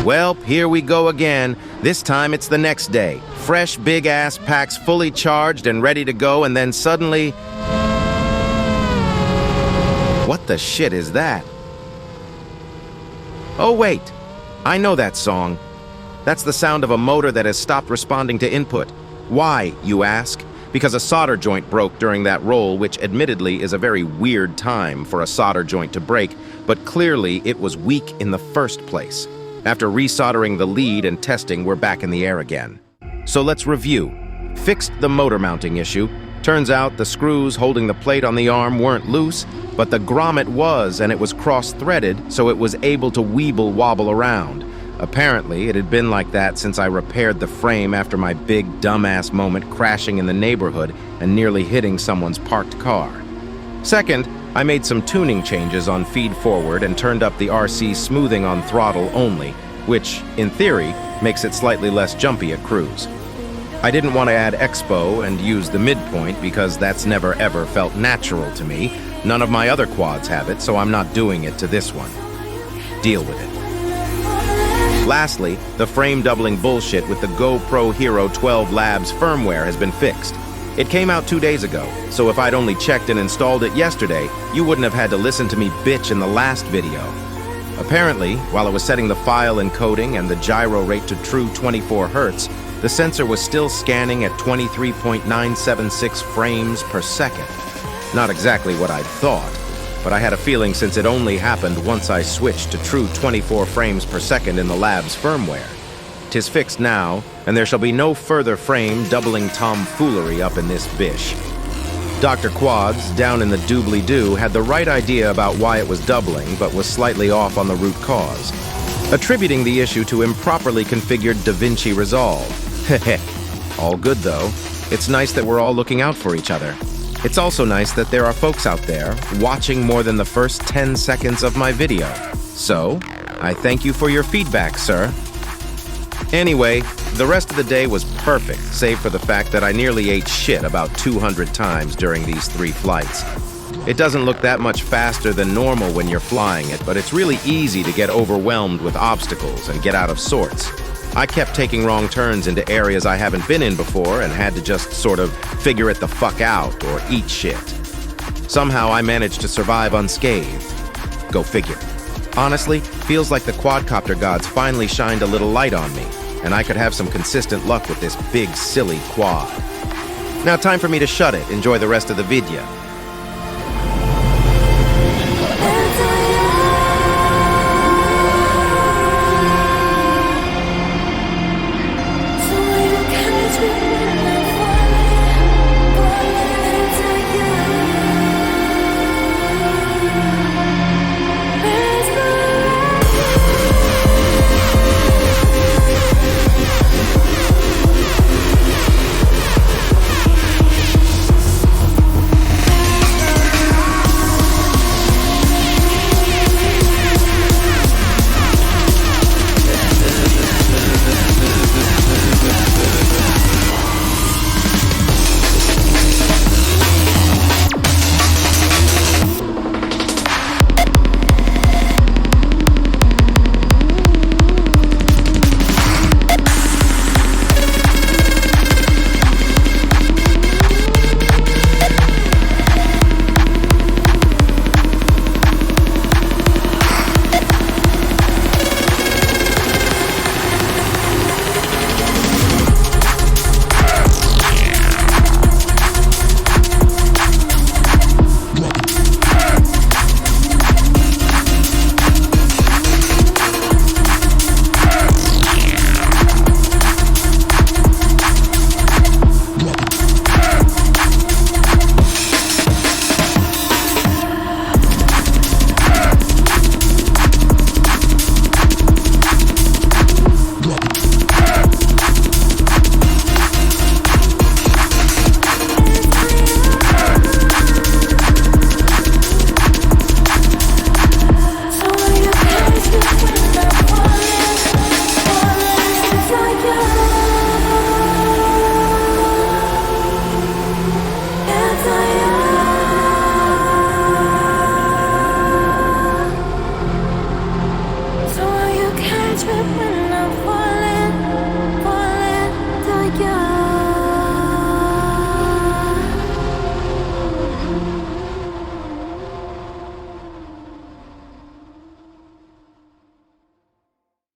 Well, here we go again. This time it's the next day. Fresh, big-ass packs fully charged and ready to go, and then suddenly... What the shit is that? Oh, wait. I know that song. That's the sound of a motor that has stopped responding to input. Why, you ask? Because a solder joint broke during that roll, which admittedly is a very weird time for a solder joint to break, but clearly it was weak in the first place. After resoldering the lead and testing, we're back in the air again. So let's review. Fixed the motor mounting issue. Turns out the screws holding the plate on the arm weren't loose, but the grommet was, and it was cross-threaded, so it was able to weeble-wobble around. Apparently, it had been like that since I repaired the frame after my big dumbass moment crashing in the neighborhood and nearly hitting someone's parked car. Second, I made some tuning changes on feed forward and turned up the RC smoothing on throttle only, which, in theory, makes it slightly less jumpy at cruise. I didn't want to add expo and use the midpoint because that's never ever felt natural to me. None of my other quads have it, so I'm not doing it to this one. Deal with it. Lastly, the frame doubling bullshit with the GoPro Hero 12 Labs firmware has been fixed. It came out 2 days ago, so if I'd only checked and installed it yesterday, you wouldn't have had to listen to me bitch in the last video. Apparently, while it was setting the file encoding and the gyro rate to true 24 Hz, the sensor was still scanning at 23.976 frames per second. Not exactly what I'd thought, but I had a feeling since it only happened once I switched to true 24 frames per second in the lab's firmware. 'Tis fixed now, and there shall be no further frame doubling tomfoolery up in this bish. Dr. Quads, down in the doobly-doo, had the right idea about why it was doubling, but was slightly off on the root cause, attributing the issue to improperly configured DaVinci Resolve. Heh. All good, though. It's nice that we're all looking out for each other. It's also nice that there are folks out there watching more than the first 10 seconds of my video. So, I thank you for your feedback, sir. Anyway, the rest of the day was perfect, save for the fact that I nearly ate shit about 200 times during these 3 flights. It doesn't look that much faster than normal when you're flying it, but it's really easy to get overwhelmed with obstacles and get out of sorts. I kept taking wrong turns into areas I haven't been in before and had to just sort of figure it the fuck out or eat shit. Somehow I managed to survive unscathed. Go figure. Honestly, feels like the quadcopter gods finally shined a little light on me, and I could have some consistent luck with this big, silly quad. Now time for me to shut it. Enjoy the rest of the video.